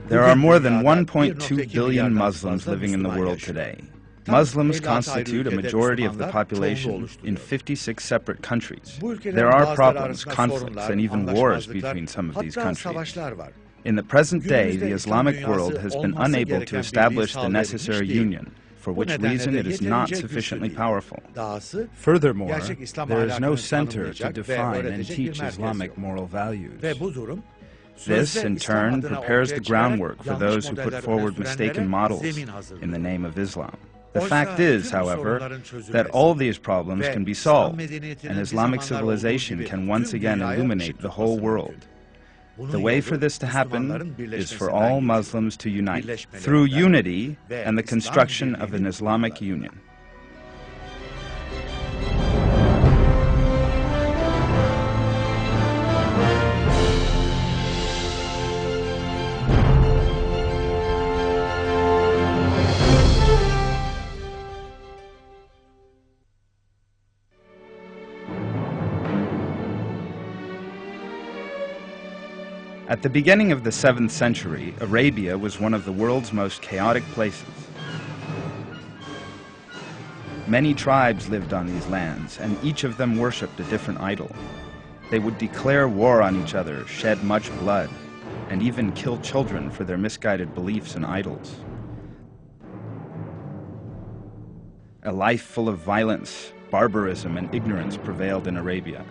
There are more than 1.2 billion Muslims living in the world today. Muslims constitute a majority of the population in 56 separate countries. There are problems, conflicts, and even wars between some of these countries. In the present day, the Islamic world has been unable to establish the necessary union, for which reason it is not sufficiently powerful. Furthermore, there is no center to define and teach Islamic moral values. This, in turn, prepares the groundwork for those who put forward mistaken models in the name of Islam. The fact is, however, that all these problems can be solved, and Islamic civilization can once again illuminate the whole world. The way for this to happen is for all Muslims to unite through unity and the construction of an Islamic Union. At the beginning of the 7th century, Arabia was one of the world's most chaotic places. Many tribes lived on these lands, and each of them worshipped a different idol. They would declare war on each other, shed much blood, and even kill children for their misguided beliefs in idols. A life full of violence, barbarism, and ignorance prevailed in Arabia.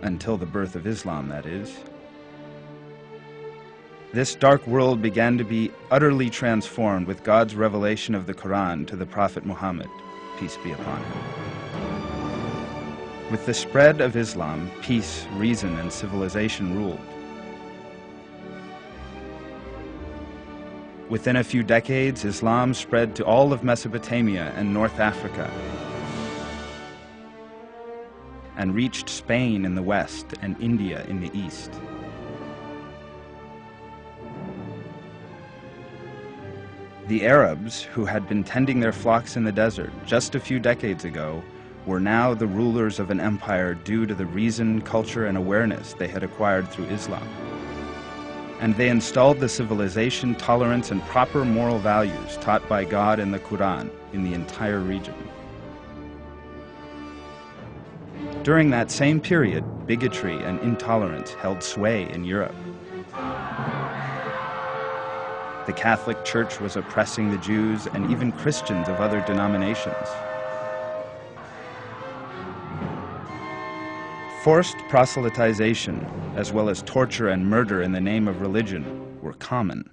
Until the birth of Islam, that is. This dark world began to be utterly transformed with God's revelation of the Quran to the Prophet Muhammad, peace be upon him. With the spread of Islam, peace, reason, and civilization ruled. Within a few decades, Islam spread to all of Mesopotamia and North Africa, and reached Spain in the west and India in the east. The Arabs, who had been tending their flocks in the desert just a few decades ago, were now the rulers of an empire due to the reason, culture, and awareness they had acquired through Islam. And they installed the civilization, tolerance, and proper moral values taught by God in the Quran in the entire region. During that same period, bigotry and intolerance held sway in Europe. The Catholic Church was oppressing the Jews and even Christians of other denominations. Forced proselytization, as well as torture and murder in the name of religion, were common.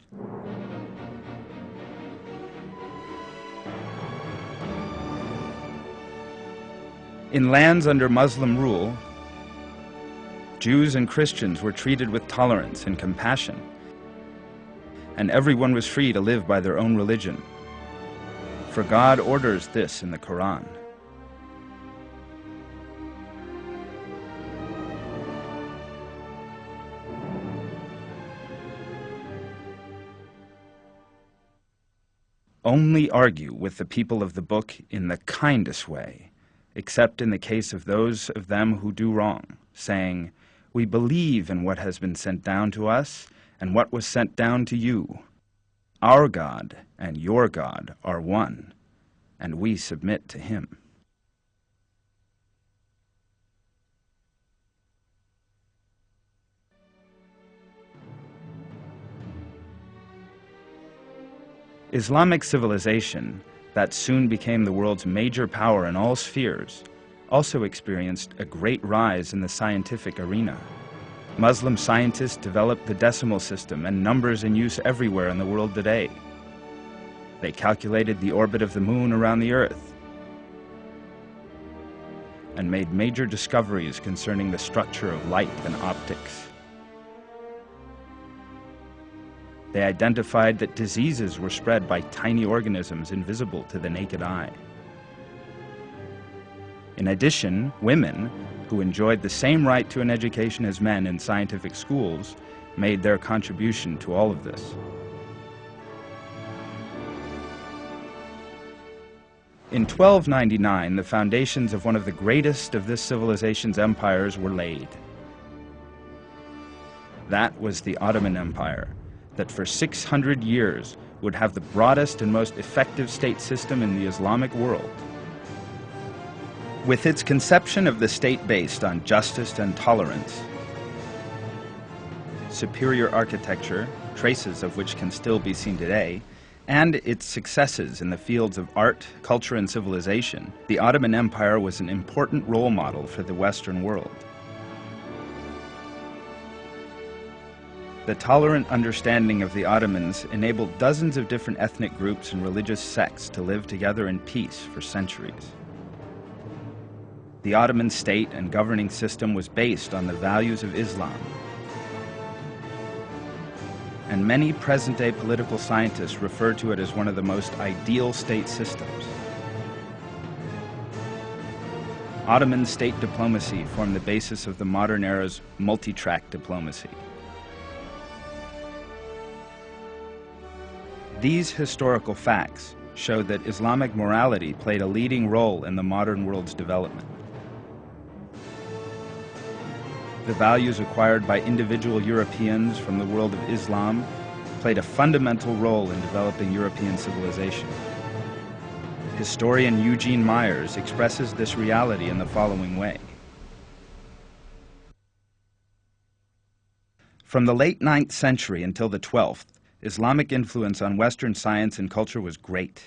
In lands under Muslim rule, Jews and Christians were treated with tolerance and compassion, and everyone was free to live by their own religion. For God orders this in the Quran. Only argue with the people of the book in the kindest way, except in the case of those of them who do wrong, saying, "We believe in what has been sent down to us and what was sent down to you. Our God and your God are one, and we submit to him." Islamic civilization, that soon became the world's major power in all spheres, also experienced a great rise in the scientific arena. Muslim scientists developed the decimal system and numbers in use everywhere in the world today. They calculated the orbit of the moon around the Earth and made major discoveries concerning the structure of light and optics. They identified that diseases were spread by tiny organisms invisible to the naked eye. In addition, women, who enjoyed the same right to an education as men in scientific schools, made their contribution to all of this. In 1299, the foundations of one of the greatest of this civilization's empires were laid. That was the Ottoman Empire, that for 600 years would have the broadest and most effective state system in the Islamic world. With its conception of the state based on justice and tolerance, superior architecture, traces of which can still be seen today, and its successes in the fields of art, culture, and civilization, the Ottoman Empire was an important role model for the Western world. The tolerant understanding of the Ottomans enabled dozens of different ethnic groups and religious sects to live together in peace for centuries. The Ottoman state and governing system was based on the values of Islam, and many present-day political scientists refer to it as one of the most ideal state systems. Ottoman state diplomacy formed the basis of the modern era's multi-track diplomacy. These historical facts show that Islamic morality played a leading role in the modern world's development. The values acquired by individual Europeans from the world of Islam played a fundamental role in developing European civilization. Historian Eugene Myers expresses this reality in the following way. From the late 9th century until the 12th, Islamic influence on Western science and culture was great.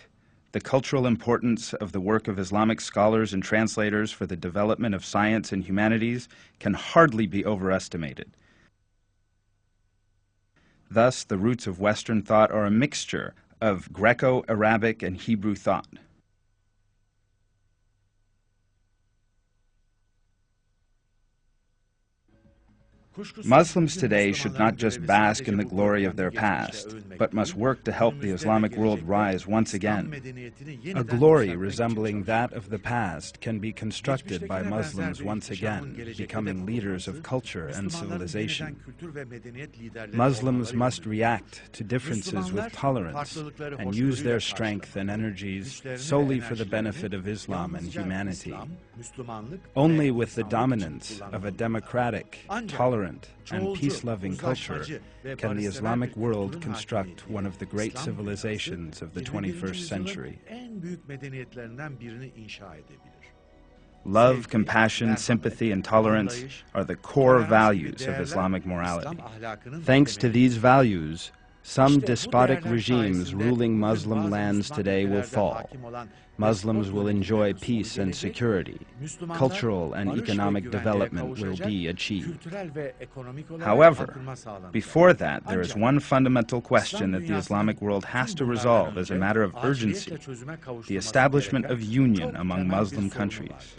The cultural importance of the work of Islamic scholars and translators for the development of science and humanities can hardly be overestimated. Thus, the roots of Western thought are a mixture of Greco-Arabic and Hebrew thought. Muslims today should not just bask in the glory of their past, but must work to help the Islamic world rise once again. A glory resembling that of the past can be constructed by Muslims once again, becoming leaders of culture and civilization. Muslims must react to differences with tolerance and use their strength and energies solely for the benefit of Islam and humanity. Only with the dominance of a democratic, tolerant, and peace-loving culture can the Islamic world construct one of the great civilizations of the 21st century. Love, compassion, sympathy, and tolerance are the core values of Islamic morality. Thanks to these values, some despotic regimes ruling Muslim lands today will fall. Muslims will enjoy peace and security. Cultural and economic development will be achieved. However, before that, there is one fundamental question that the Islamic world has to resolve as a matter of urgency: the establishment of union among Muslim countries.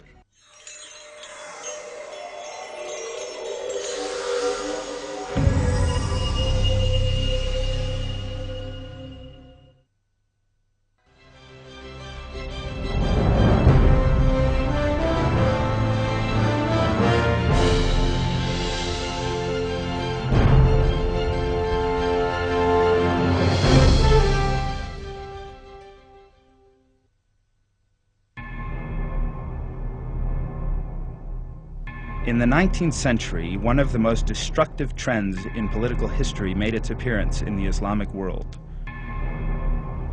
In the 19th century, one of the most destructive trends in political history made its appearance in the Islamic world: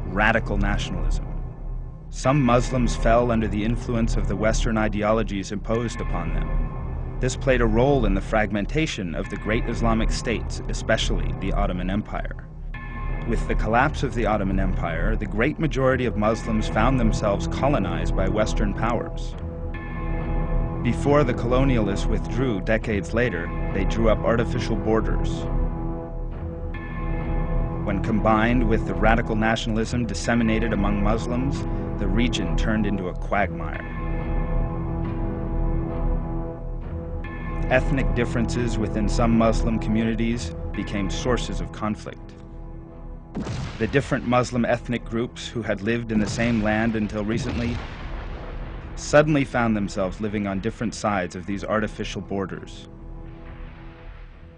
radical nationalism. Some Muslims fell under the influence of the Western ideologies imposed upon them. This played a role in the fragmentation of the great Islamic states, especially the Ottoman Empire. With the collapse of the Ottoman Empire, the great majority of Muslims found themselves colonized by Western powers. Before the colonialists withdrew decades later, they drew up artificial borders. When combined with the radical nationalism disseminated among Muslims, the region turned into a quagmire. Ethnic differences within some Muslim communities became sources of conflict. The different Muslim ethnic groups who had lived in the same land until recently suddenly found themselves living on different sides of these artificial borders.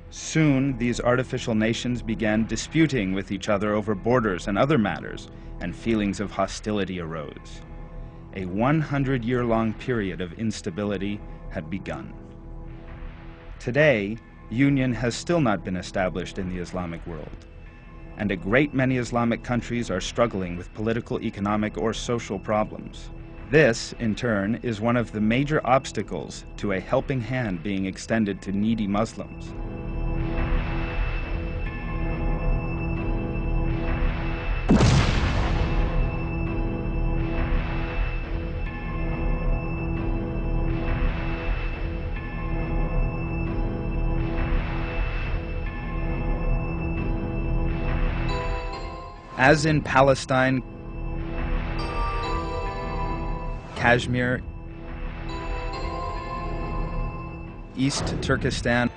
Soon, these artificial nations began disputing with each other over borders and other matters, and feelings of hostility arose. A 100-year-long period of instability had begun. Today, union has still not been established in the Islamic world, and a great many Islamic countries are struggling with political, economic, or social problems. This, in turn, is one of the major obstacles to a helping hand being extended to needy Muslims. As in Palestine, Kashmir, East Turkestan,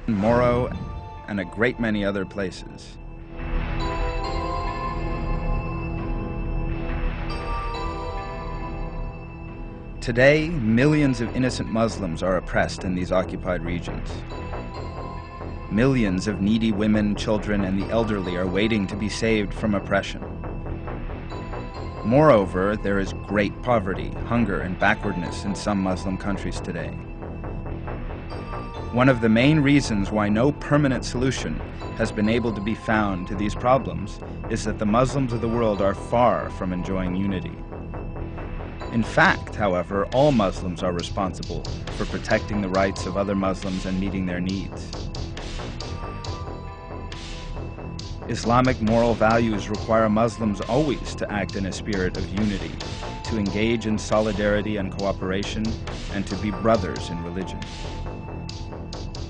Moro, and a great many other places. Today, millions of innocent Muslims are oppressed in these occupied regions. Millions of needy women, children, and the elderly are waiting to be saved from oppression. Moreover, there is great poverty, hunger, and backwardness in some Muslim countries today. One of the main reasons why no permanent solution has been able to be found to these problems is that the Muslims of the world are far from enjoying unity. In fact, however, all Muslims are responsible for protecting the rights of other Muslims and meeting their needs. Islamic moral values require Muslims always to act in a spirit of unity, to engage in solidarity and cooperation, and to be brothers in religion.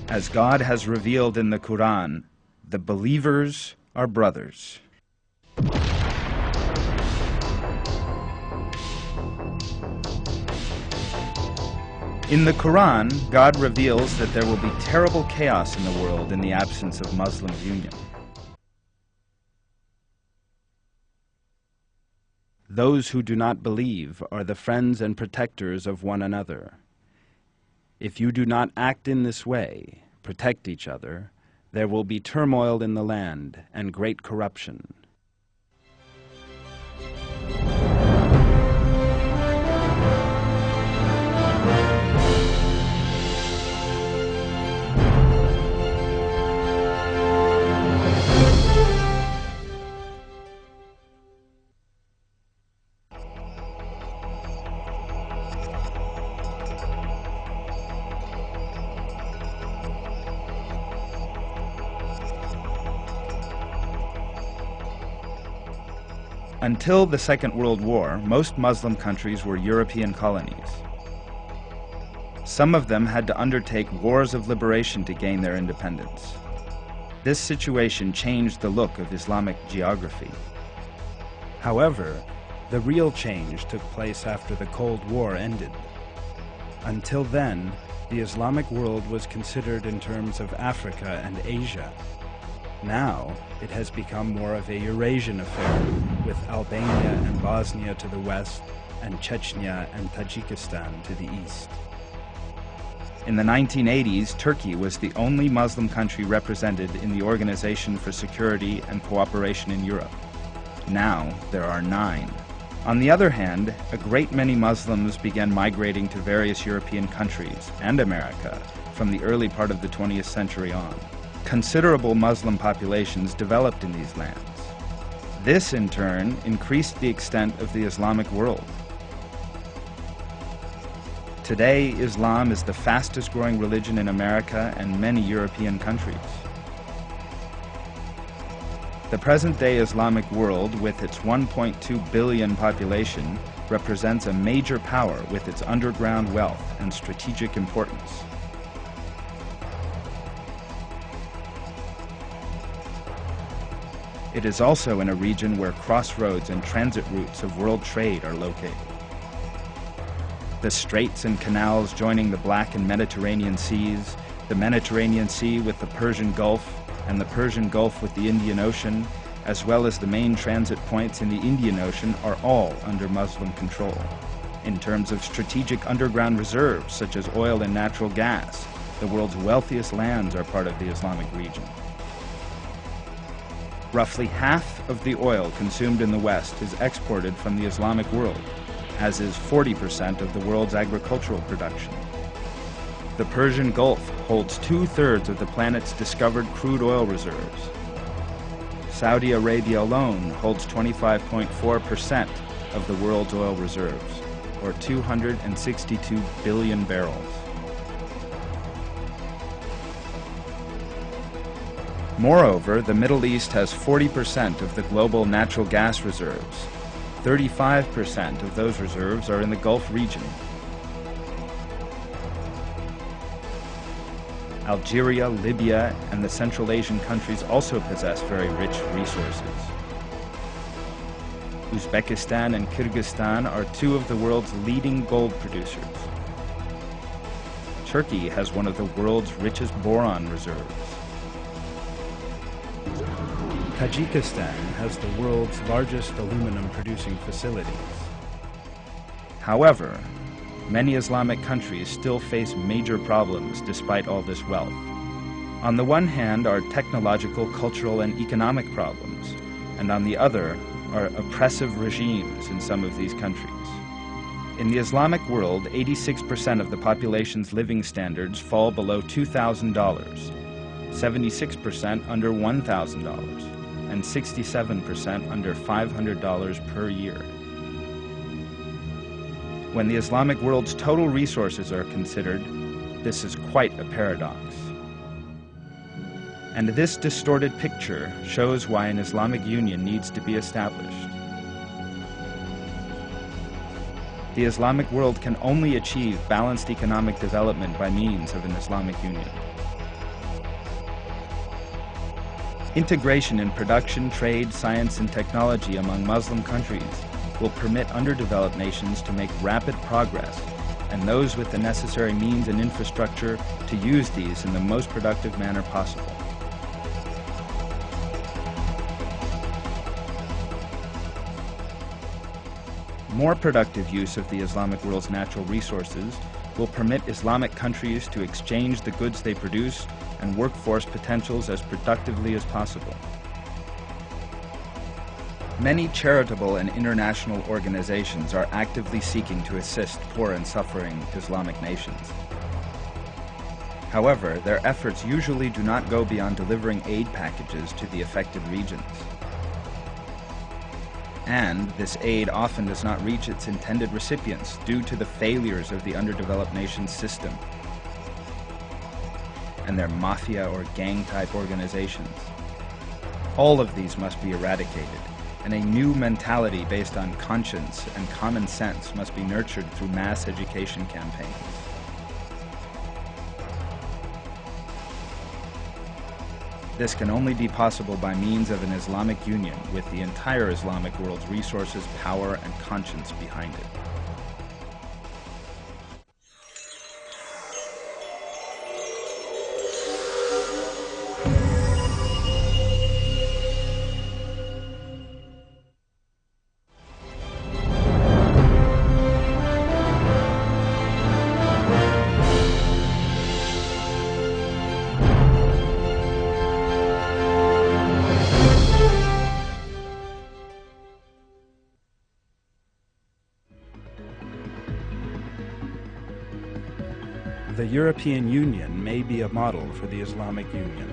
As God has revealed in the Quran, the believers are brothers. In the Quran, God reveals that there will be terrible chaos in the world in the absence of Muslim union. Those who do not believe are the friends and protectors of one another. If you do not act in this way, protect each other, there will be turmoil in the land and great corruption. Until the Second World War, most Muslim countries were European colonies. Some of them had to undertake wars of liberation to gain their independence. This situation changed the look of Islamic geography. However, the real change took place after the Cold War ended. Until then, the Islamic world was considered in terms of Africa and Asia. Now, it has become more of a Eurasian affair, with Albania and Bosnia to the west, and Chechnya and Tajikistan to the east. In the 1980s, Turkey was the only Muslim country represented in the Organization for Security and Cooperation in Europe. Now, there are 9. On the other hand, a great many Muslims began migrating to various European countries and America from the early part of the 20th century on. Considerable Muslim populations developed in these lands. This, in turn, increased the extent of the Islamic world. Today, Islam is the fastest growing religion in America and many European countries. The present-day Islamic world, with its 1.2 billion population, represents a major power with its underground wealth and strategic importance. It is also in a region where crossroads and transit routes of world trade are located. The straits and canals joining the Black and Mediterranean Seas, the Mediterranean Sea with the Persian Gulf, and the Persian Gulf with the Indian Ocean, as well as the main transit points in the Indian Ocean, are all under Muslim control. In terms of strategic underground reserves, such as oil and natural gas, the world's wealthiest lands are part of the Islamic region. Roughly half of the oil consumed in the West is exported from the Islamic world, as is 40% of the world's agricultural production. the Persian Gulf holds 2/3 of the planet's discovered crude oil reserves. Saudi Arabia alone holds 25.4% of the world's oil reserves, or 262 billion barrels. Moreover, the Middle East has 40% of the global natural gas reserves. 35% of those reserves are in the Gulf region. Algeria, Libya, and the Central Asian countries also possess very rich resources. Uzbekistan and Kyrgyzstan are two of the world's leading gold producers. Turkey has one of the world's richest boron reserves. Tajikistan has the world's largest aluminum-producing facilities. However, many Islamic countries still face major problems despite all this wealth. On the one hand are technological, cultural, and economic problems, and on the other are oppressive regimes in some of these countries. In the Islamic world, 86% of the population's living standards fall below $2,000, 76% under $1,000, and 67% under $500 per year. When the Islamic world's total resources are considered, this is quite a paradox. And this distorted picture shows why an Islamic Union needs to be established. The Islamic world can only achieve balanced economic development by means of an Islamic Union. Integration in production, trade, science, and technology among Muslim countries will permit underdeveloped nations to make rapid progress, and those with the necessary means and infrastructure to use these in the most productive manner possible. More productive use of the Islamic world's natural resources will permit Islamic countries to exchange the goods they produce and workforce potentials as productively as possible. Many charitable and international organizations are actively seeking to assist poor and suffering Islamic nations. However, their efforts usually do not go beyond delivering aid packages to the affected regions. And this aid often does not reach its intended recipients due to the failures of the underdeveloped nation's system and their mafia or gang-type organizations. All of these must be eradicated, and a new mentality based on conscience and common sense must be nurtured through mass education campaigns. This can only be possible by means of an Islamic Union with the entire Islamic world's resources, power, and conscience behind it. The European Union may be a model for the Islamic Union.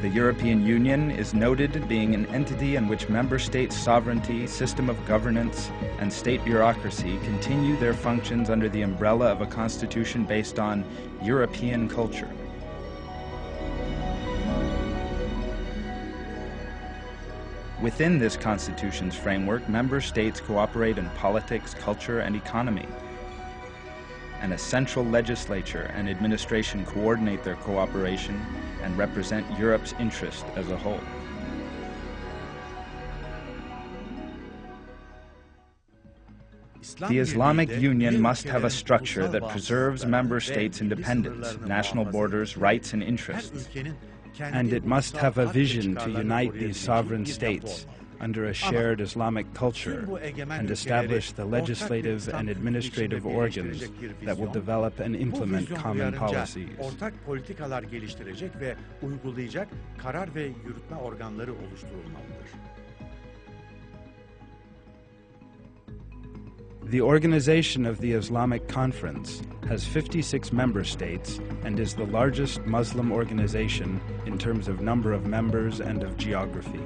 The European Union is noted being an entity in which member states' sovereignty, system of governance, and state bureaucracy continue their functions under the umbrella of a constitution based on European culture. Within this constitution's framework, member states cooperate in politics, culture, and economy, and a central legislature and administration coordinate their cooperation and represent Europe's interest as a whole. The Islamic Union must have a structure that preserves member states' independence, national borders, rights, and interests. And it must have a vision to unite these sovereign states under a shared Islamic culture and establish the legislative and administrative organs that will develop and implement common policies. Ortak politikalar geliştirecek ve uygulayacak karar ve yürütme organları oluşturulmalıdır. The Organization of the Islamic Conference has 56 member states and is the largest Muslim organization in terms of number of members and of geography.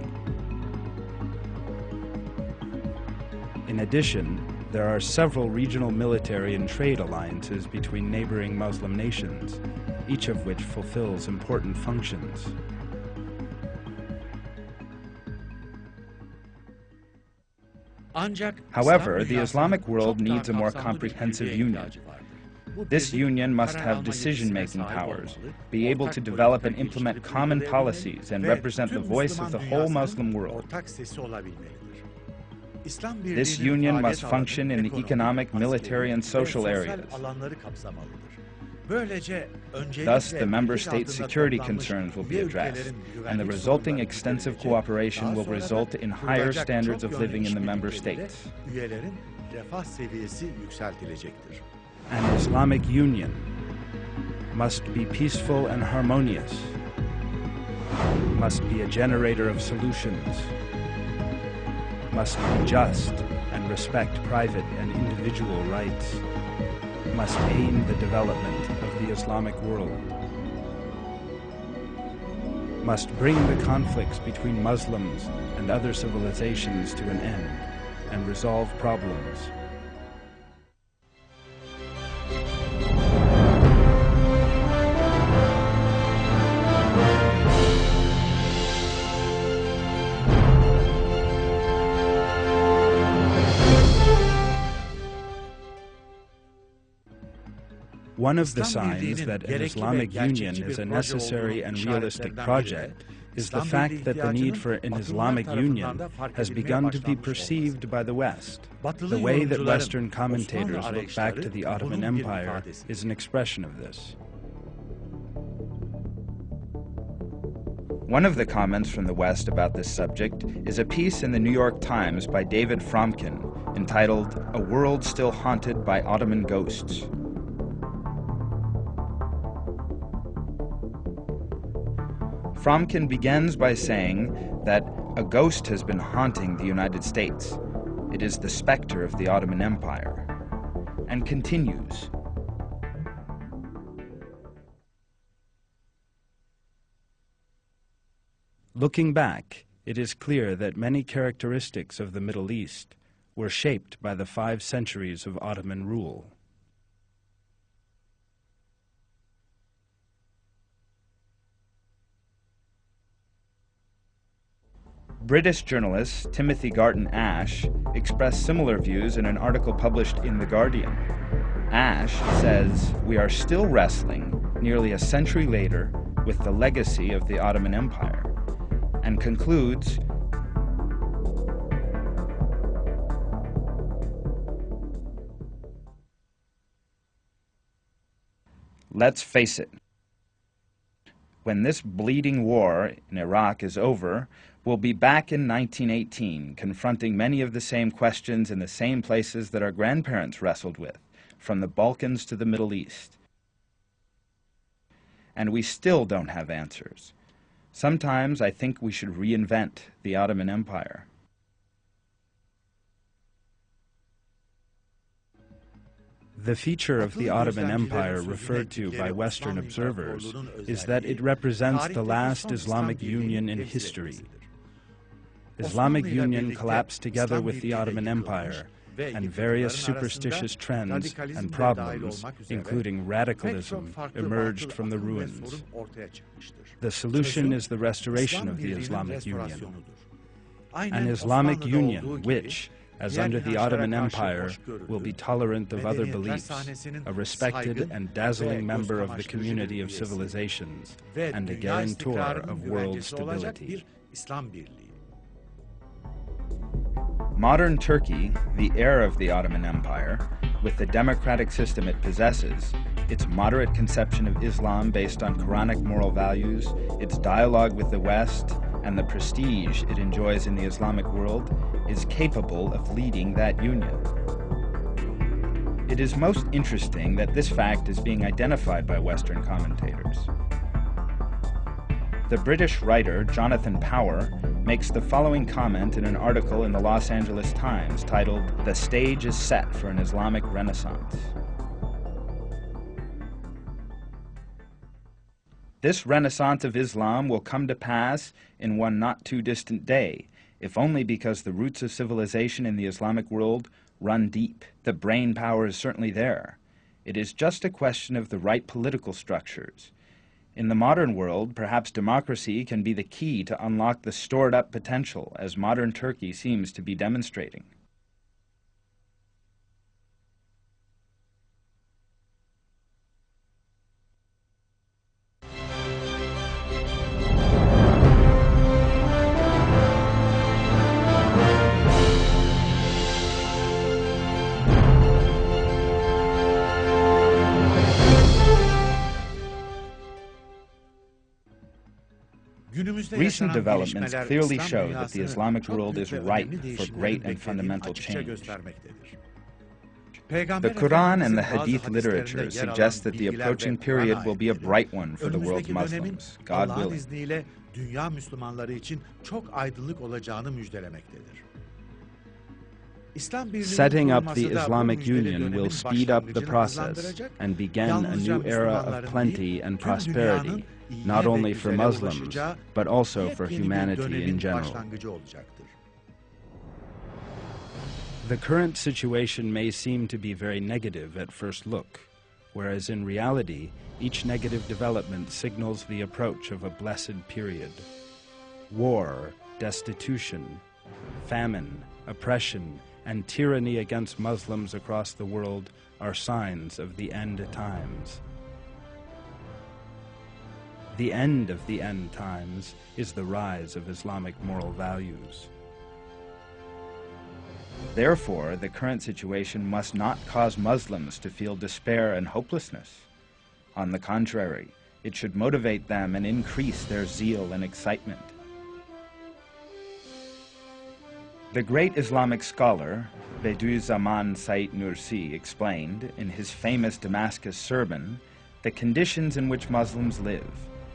In addition, there are several regional military and trade alliances between neighboring Muslim nations, each of which fulfills important functions. However, the Islamic world needs a more comprehensive union. This union must have decision-making powers, be able to develop and implement common policies, and represent the voice of the whole Muslim world. This union must function in the economic, military, and social areas. Thus, the member state security concerns will be addressed, and the resulting extensive cooperation will result in higher standards of living in the member states. An Islamic Union must be peaceful and harmonious, must be a generator of solutions, must be just and respect private and individual rights, must aim the development of the Islamic world, must bring the conflicts between Muslims and other civilizations to an end and resolve problems. One of the signs that an Islamic Union is a necessary and realistic project is the fact that the need for an Islamic Union has begun to be perceived by the West. The way that Western commentators look back to the Ottoman Empire is an expression of this. One of the comments from the West about this subject is a piece in the New York Times by David Fromkin entitled "A World Still Haunted by Ottoman Ghosts." Fromkin begins by saying that a ghost has been haunting the United States. It is the specter of the Ottoman Empire, and continues, looking back, it is clear that many characteristics of the Middle East were shaped by the 5 centuries of Ottoman rule. British journalist Timothy Garton Ash expressed similar views in an article published in The Guardian. Ash says, "We are still wrestling, nearly a century later, with the legacy of the Ottoman Empire," and concludes, "Let's face it. When this bleeding war in Iraq is over, we'll be back in 1918, confronting many of the same questions in the same places that our grandparents wrestled with, from the Balkans to the Middle East. And we still don't have answers. Sometimes I think we should reinvent the Ottoman Empire." The feature of the Ottoman Empire referred to by Western observers is that it represents the last Islamic Union in history. Islamic Union collapsed together with the Ottoman Empire, and various superstitious trends and problems, including radicalism, emerged from the ruins. The solution is the restoration of the Islamic Union. An Islamic Union which, as under the Ottoman Empire, will be tolerant of other beliefs, a respected and dazzling member of the community of civilizations, and a guarantor of world stability. Modern Turkey, the heir of the Ottoman Empire, with the democratic system it possesses, its moderate conception of Islam based on Quranic moral values, its dialogue with the West, and the prestige it enjoys in the Islamic world, is capable of leading that union. It is most interesting that this fact is being identified by Western commentators. The British writer Jonathan Power makes the following comment in an article in the Los Angeles Times titled, "The Stage is Set for an Islamic Renaissance." This renaissance of Islam will come to pass in one not too distant day, if only because the roots of civilization in the Islamic world run deep. The brain power is certainly there. It is just a question of the right political structures. In the modern world, perhaps democracy can be the key to unlock the stored-up potential, as modern Turkey seems to be demonstrating. Recent developments clearly show that the Islamic world is ripe for great and fundamental change. The Quran and the Hadith literature suggest that the approaching period will be a bright one for the world's Muslims, God willing. Dünya Müslümanları için çok aydınlık olacağını müjdelemektedir. Setting up the Islamic Union will speed up the process and begin a new era of plenty and prosperity, not only for Muslims, but also for humanity in general. The current situation may seem to be very negative at first look, whereas in reality, each negative development signals the approach of a blessed period. War, destitution, famine, oppression, and tyranny against Muslims across the world are signs of the end times. The end of the end times is the rise of Islamic moral values. Therefore, the current situation must not cause Muslims to feel despair and hopelessness. On the contrary, it should motivate them and increase their zeal and excitement. The great Islamic scholar, Bediüzzaman Said Nursi, explained in his famous Damascus sermon the conditions in which Muslims live,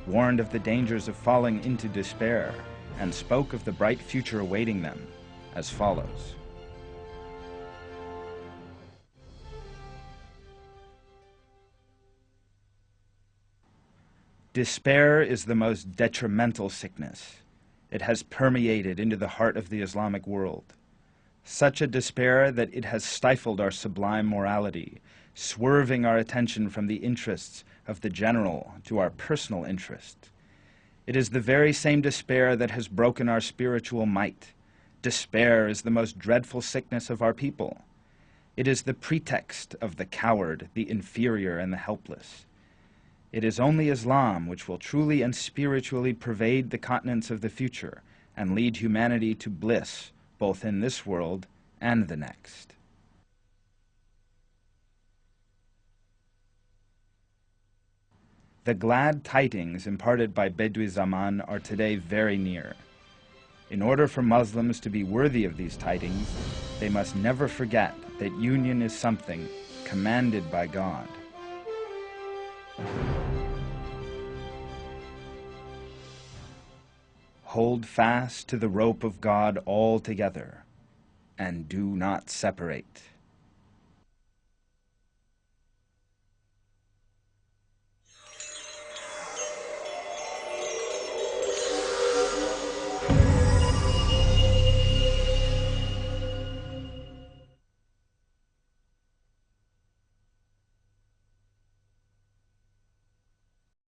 warned of the dangers of falling into despair, and spoke of the bright future awaiting them as follows. Despair is the most detrimental sickness. It has permeated into the heart of the Islamic world. Such a despair that it has stifled our sublime morality, swerving our attention from the interests of the general to our personal interests. It is the very same despair that has broken our spiritual might. Despair is the most dreadful sickness of our people. It is the pretext of the coward, the inferior, and the helpless. It is only Islam which will truly and spiritually pervade the continents of the future and lead humanity to bliss, both in this world and the next. The glad tidings imparted by Bediüzzaman are today very near. In order for Muslims to be worthy of these tidings, they must never forget that union is something commanded by God. Hold fast to the rope of God altogether, and do not separate.